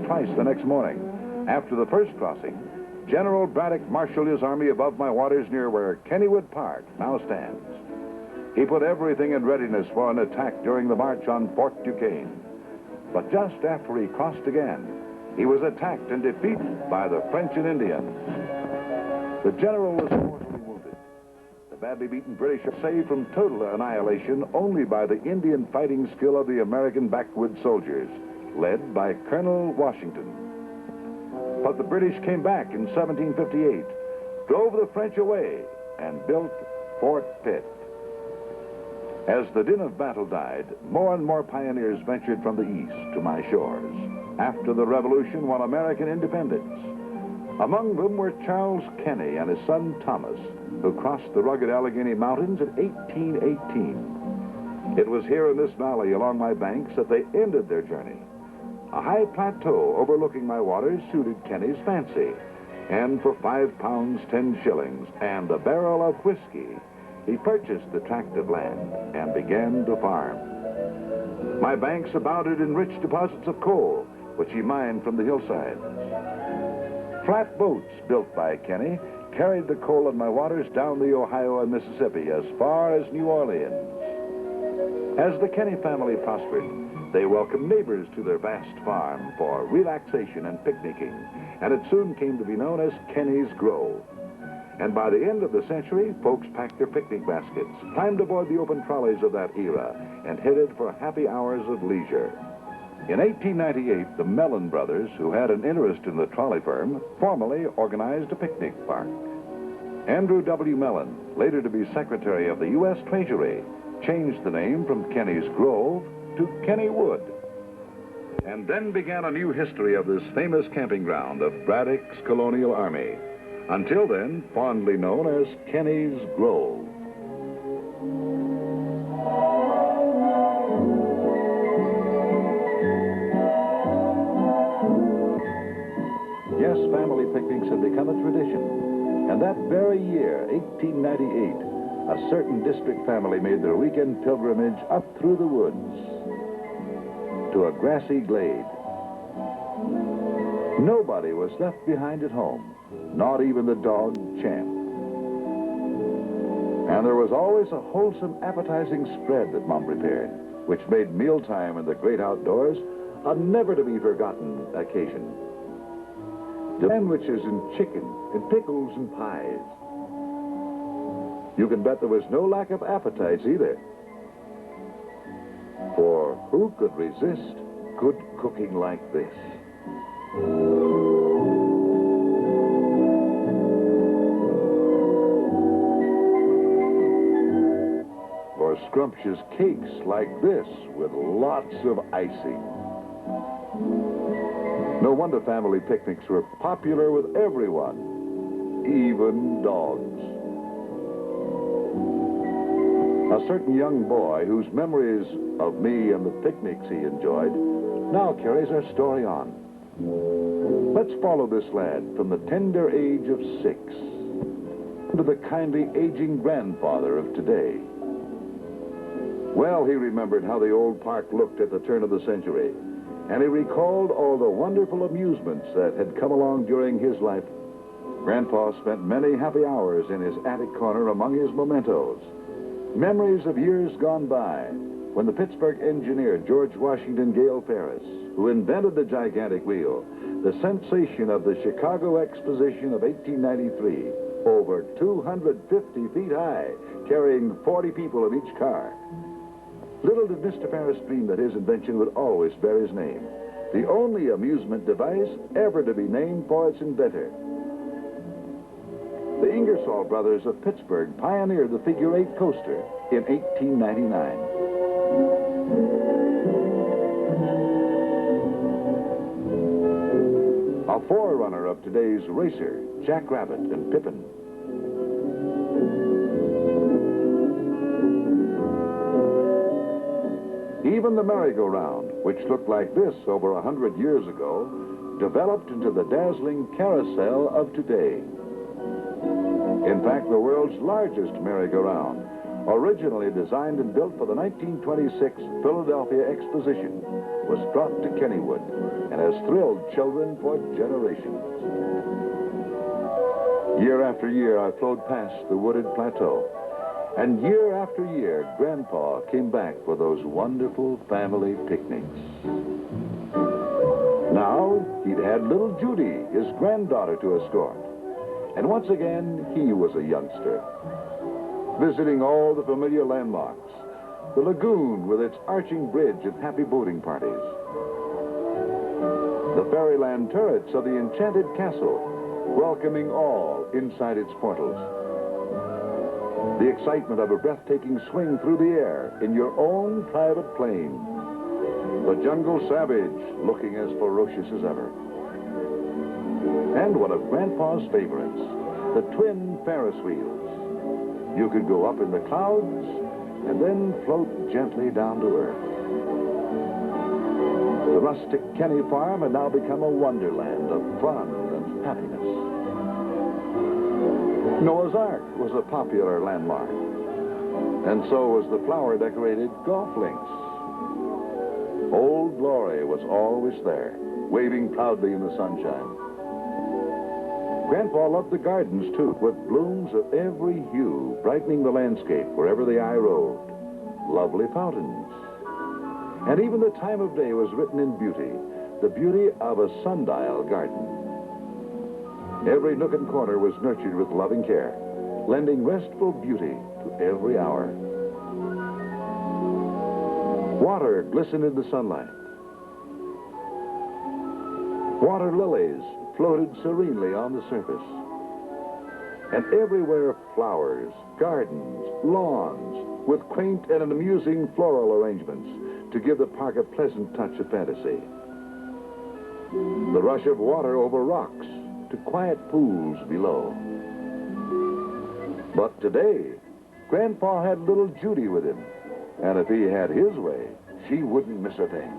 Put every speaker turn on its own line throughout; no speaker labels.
twice the next morning. After the first crossing, General Braddock marshaled his army above my waters near where Kennywood Park now stands. He put everything in readiness for an attack during the march on Fort Duquesne. But just after he crossed again, he was attacked and defeated by the French and Indians. The general was mortally wounded. The badly beaten British are saved from total annihilation only by the Indian fighting skill of the American backwoods soldiers, led by Colonel Washington. But the British came back in 1758, drove the French away, and built Fort Pitt. As the din of battle died, more and more pioneers ventured from the east to my shores. After the Revolution won American independence. Among them were Charles Kenny and his son Thomas, who crossed the rugged Allegheny Mountains in 1818. It was here in this valley along my banks that they ended their journey. A high plateau overlooking my waters suited Kenny's fancy, and for 5 pounds 10 shillings and a barrel of whiskey, he purchased the tract of land and began to farm. My banks abounded in rich deposits of coal, which he mined from the hillsides. Flat boats built by Kenny carried the coal in my waters down the Ohio and Mississippi as far as New Orleans. As the Kenny family prospered, they welcomed neighbors to their vast farm for relaxation and picnicking, and it soon came to be known as Kenny's Grove. And by the end of the century, folks packed their picnic baskets, climbed aboard the open trolleys of that era, and headed for happy hours of leisure. In 1898, the Mellon brothers, who had an interest in the trolley firm, formally organized a picnic park. Andrew W. Mellon, later to be Secretary of the U.S. Treasury, changed the name from Kenny's Grove to Kennywood. And then began a new history of this famous camping ground of Braddock's colonial army. Until then, fondly known as Kenny's Grove. Yes, family picnics had become a tradition. And that very year, 1898, a certain district family made their weekend pilgrimage up through the woods to a grassy glade. Nobody was left behind at home, not even the dog Champ. And there was always a wholesome, appetizing spread that Mom prepared, which made mealtime in the great outdoors a never-to-be-forgotten occasion. Sandwiches and chicken and pickles and pies. You can bet there was no lack of appetites either. For who could resist good cooking like this? Or scrumptious cakes like this with lots of icing. No wonder family picnics were popular with everyone, even dogs. A certain young boy whose memories of me and the picnics he enjoyed now carries our story on. Let's follow this lad from the tender age of 6 to the kindly aging grandfather of today. Well, he remembered how the old park looked at the turn of the century, and he recalled all the wonderful amusements that had come along during his life. Grandpa spent many happy hours in his attic corner among his mementos. Memories of years gone by, when the Pittsburgh engineer George Washington Gale Ferris, who invented the gigantic wheel, the sensation of the Chicago Exposition of 1893, over 250 feet high, carrying 40 people in each car. Little did Mr. Ferris dream that his invention would always bear his name, the only amusement device ever to be named for its inventor. The Ingersoll brothers of Pittsburgh pioneered the figure-8 coaster in 1899. A forerunner of today's racer, Jackrabbit and Pippin. Even the merry-go-round, which looked like this over 100 years ago, developed into the dazzling carousel of today. In fact, the world's largest merry-go-round, originally designed and built for the 1926 Philadelphia Exposition, was brought to Kennywood and has thrilled children for generations. Year after year, I flowed past the wooded plateau, and year after year, Grandpa came back for those wonderful family picnics. Now, he'd had little Judy, his granddaughter, to escort. And once again, he was a youngster, visiting all the familiar landmarks, the lagoon with its arching bridge and happy boating parties, the fairyland turrets of the enchanted castle, welcoming all inside its portals, the excitement of a breathtaking swing through the air in your own private plane, the jungle savage looking as ferocious as ever, and one of Grandpa's favorites, the twin Ferris wheels. You could go up in the clouds and then float gently down to earth. The rustic Kenny farm had now become a wonderland of fun and happiness. Noah's Ark was a popular landmark, and so was the flower-decorated golf links. Old Glory was always there, waving proudly in the sunshine. Grandpa loved the gardens, too, with blooms of every hue brightening the landscape wherever the eye roved. Lovely fountains. And even the time of day was written in beauty, the beauty of a sundial garden. Every nook and corner was nurtured with loving care, lending restful beauty to every hour. Water glistened in the sunlight. Water lilies floated serenely on the surface. And everywhere flowers, gardens, lawns, with quaint and amusing floral arrangements to give the park a pleasant touch of fantasy. The rush of water over rocks to quiet pools below. But today, Grandpa had little Judy with him, and if he had his way, she wouldn't miss a thing.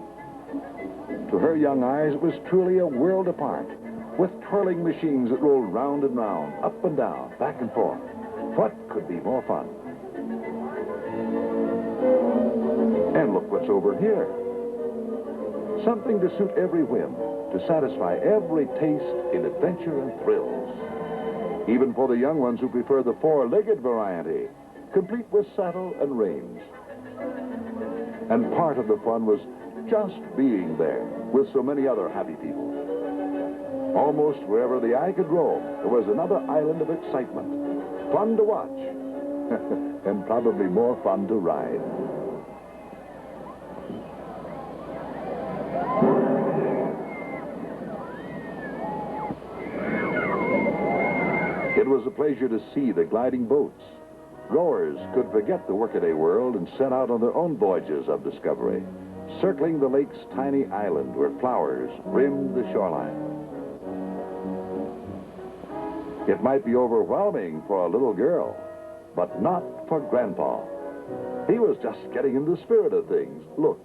To her young eyes, it was truly a world apart, with twirling machines that rolled round and round, up and down, back and forth. What could be more fun? And look what's over here. Something to suit every whim, to satisfy every taste in adventure and thrills. Even for the young ones who prefer the four-legged variety, complete with saddle and reins. And part of the fun was just being there with so many other happy people. Almost wherever the eye could roam, there was another island of excitement. Fun to watch, and probably more fun to ride. It was a pleasure to see the gliding boats. Rowers could forget the workaday world and set out on their own voyages of discovery, circling the lake's tiny island where flowers rimmed the shoreline. It might be overwhelming for a little girl, but not for Grandpa. He was just getting in the spirit of things. Look.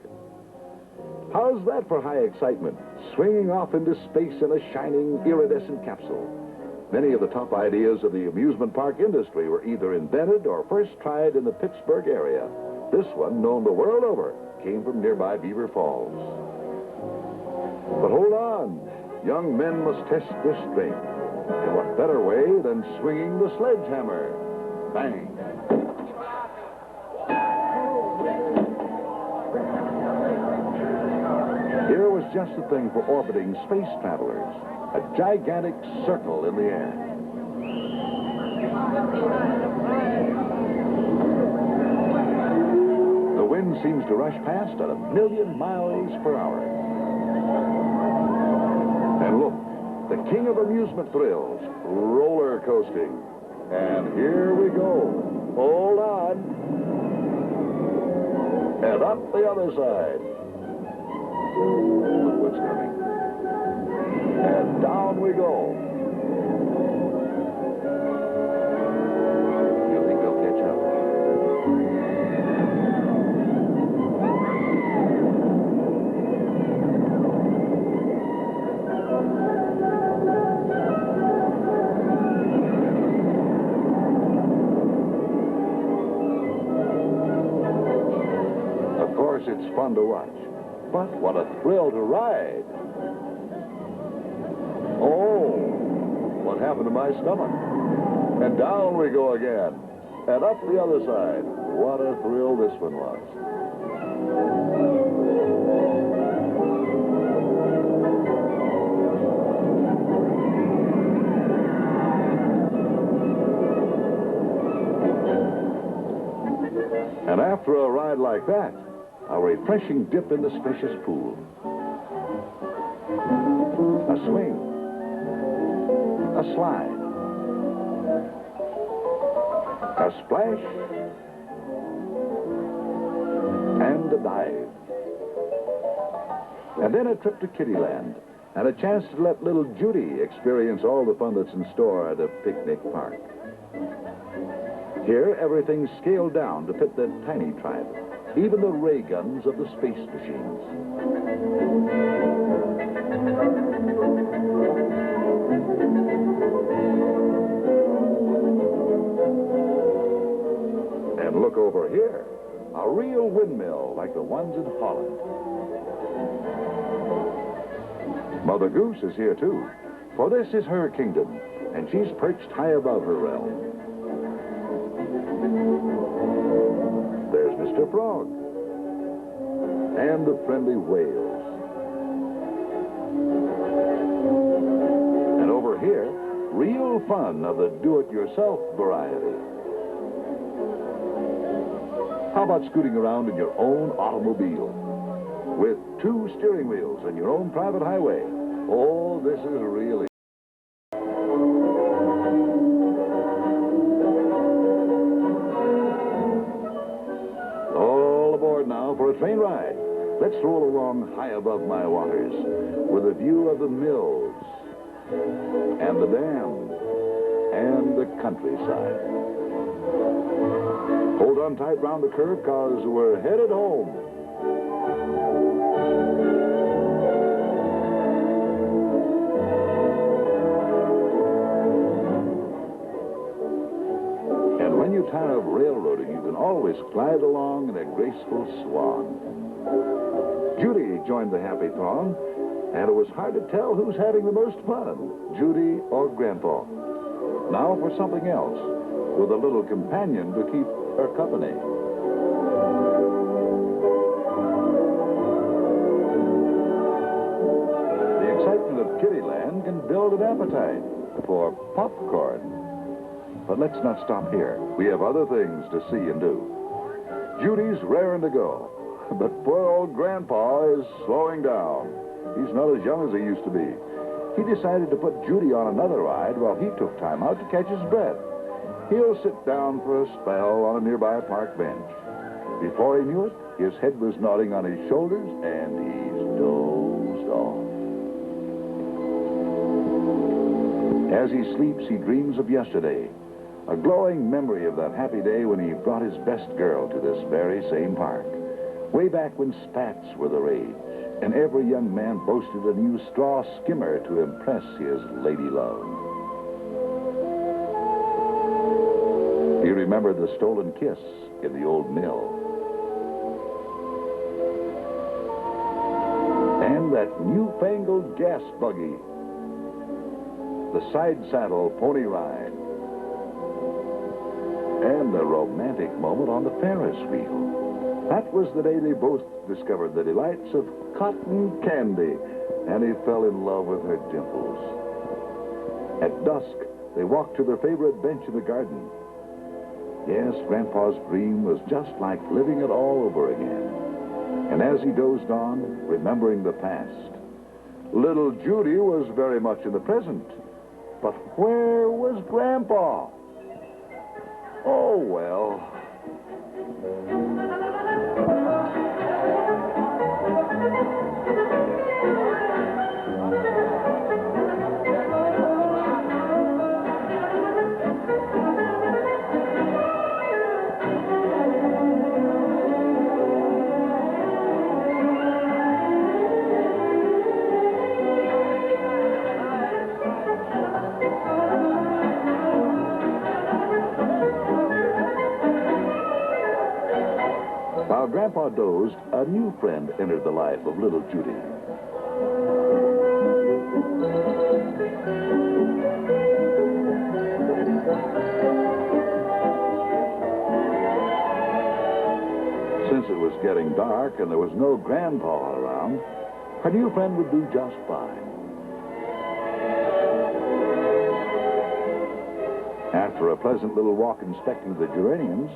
How's that for high excitement? Swinging off into space in a shining, iridescent capsule. Many of the top ideas of the amusement park industry were either invented or first tried in the Pittsburgh area. This one, known the world over, came from nearby Beaver Falls. But hold on. Young men must test their strength. And what better way than swinging the sledgehammer? Bang! Here was just the thing for orbiting space travelers. A gigantic circle in the air. The wind seems to rush past at 1,000,000 miles per hour. And look, the king of amusement thrills, roller coasting. And here we go. Hold on. And up the other side. Look what's coming. And down we go. You think they'll catch up?
fun to watch. But what a thrill to ride. Oh, what happened to my stomach? And down we go again. And up the other side. What a thrill this one was. And after a ride like that, a refreshing dip in the spacious pool. A swing. A slide. A splash. And a dive. And then a trip to Kittyland. And a chance to let little Judy experience all the fun that's in store at a picnic park. Here, everything's scaled down to fit the tiny tribe. Even the ray guns of the space machines. And look over here. A real windmill like the ones in Holland. Mother Goose is here, too. For this is her kingdom, and she's perched high above her realm. There's Mr. Frog. And the friendly whales. And over here, real fun of the do-it-yourself variety. How about scooting around in your own automobile? With 2 steering wheels and your own private highway. Oh, this is really... Now for a train ride. Let's roll along high above my waters with a view of the mills and the dam and the countryside. Hold on tight round the curve, cause we're headed home. And when you're tired of railroading, you can always glide along in a graceful swan. Judy joined the happy throng, and it was hard to tell who's having the most fun, Judy or Grandpa. Now for something else, with a little companion to keep her company. The excitement of Kittyland can build an appetite for popcorn. But let's not stop here. We have other things to see and do. Judy's raring to go, but poor old Grandpa is slowing down. He's not as young as he used to be. He decided to put Judy on another ride while he took time out to catch his breath. He'll sit down for a spell on a nearby park bench. Before he knew it, his head was nodding on his shoulders, and he's dozed off. As he sleeps, he dreams of yesterday, a glowing memory of that happy day when he brought his best girl to this very same park. Way back when spats were the rage, and every young man boasted a new straw skimmer to impress his lady love. He remembered the stolen kiss in the old mill. And that newfangled gas buggy. The side saddle pony ride. And the romantic moment on the Ferris wheel. That was the day they both discovered the delights of cotton candy, and he fell in love with her dimples. At dusk, they walked to their favorite bench in the garden. Yes, Grandpa's dream was just like living it all over again. And as he dozed on, remembering the past, little Judy was very much in the present. But where was Grandpa? Oh, well. closed, a new friend entered the life of little Judy. Since it was getting dark and there was no Grandpa around, her new friend would do just fine. After a pleasant little walk inspecting the geraniums,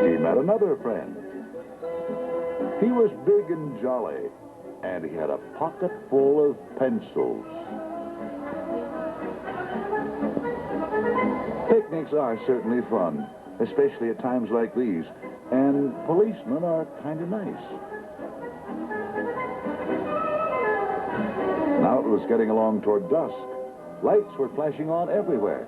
she met another friend. He was big and jolly, and he had a pocket full of pencils. Picnics are certainly fun, especially at times like these, and policemen are kind of nice. Now it was getting along toward dusk. Lights were flashing on everywhere.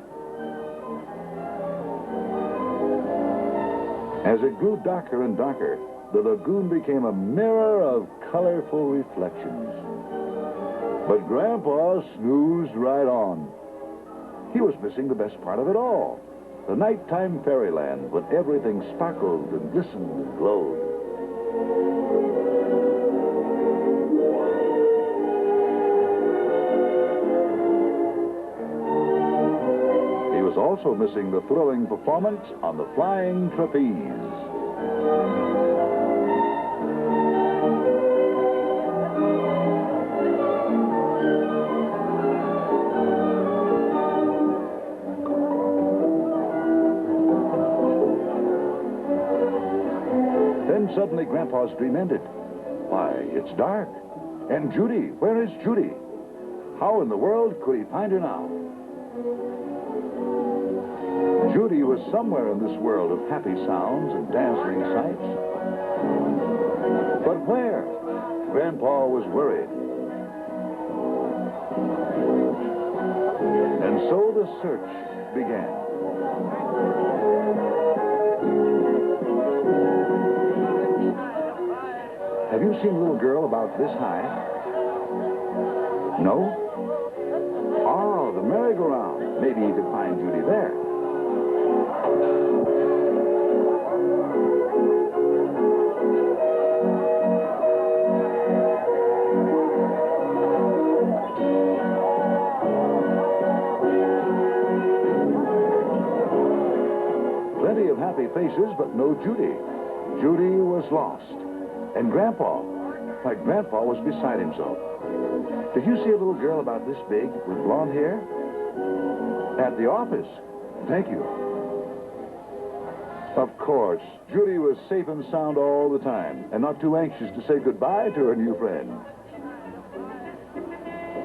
As it grew darker and darker, the lagoon became a mirror of colorful reflections. But Grandpa snoozed right on. He was missing the best part of it all, the nighttime fairyland when everything sparkled and glistened and glowed. He was also missing the thrilling performance on the flying trapeze. Then suddenly Grandpa's dream ended. Why, it's dark. And Judy, where is Judy? How in the world could he find her now? Judy was somewhere in this world of happy sounds and dazzling sights. But where? Grandpa was worried. And so the search began. Have you seen a little girl about this high? No? Oh, the merry-go-round. Maybe you could find Judy there. Plenty of happy faces, but no Judy. Judy was lost. And Grandpa was beside himself. Did you see a little girl about this big with blonde hair? At the office. Thank you. Of course, Judy was safe and sound all the time, and not too anxious to say goodbye to her new friend.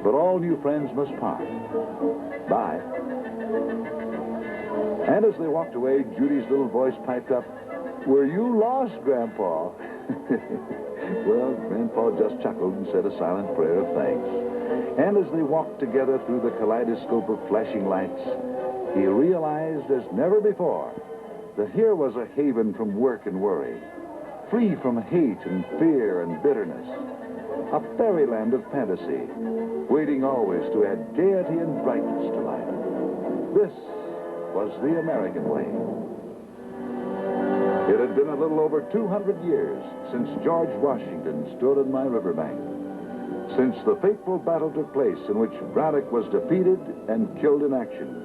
But all new friends must part. Bye. And as they walked away, Judy's little voice piped up, "Were you lost, Grandpa?" Well, Grandpa just chuckled and said a silent prayer of thanks. And as they walked together through the kaleidoscope of flashing lights, he realized as never before that here was a haven from work and worry, free from hate and fear and bitterness, a fairyland of fantasy, waiting always to add gaiety and brightness to life. This was the American way. It had been a little over 200 years since George Washington stood on my riverbank, since the fateful battle took place in which Braddock was defeated and killed in action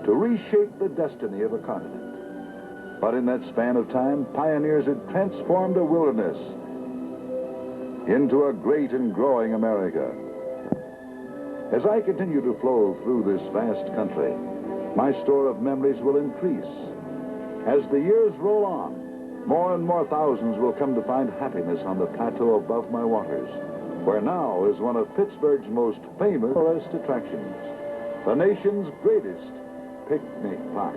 to reshape the destiny of a continent. But in that span of time, pioneers had transformed a wilderness into a great and growing America. As I continue to flow through this vast country, my store of memories will increase. As the years roll on, more and more thousands will come to find happiness on the plateau above my waters, where now is one of Pittsburgh's most famous tourist attractions, the nation's greatest picnic park.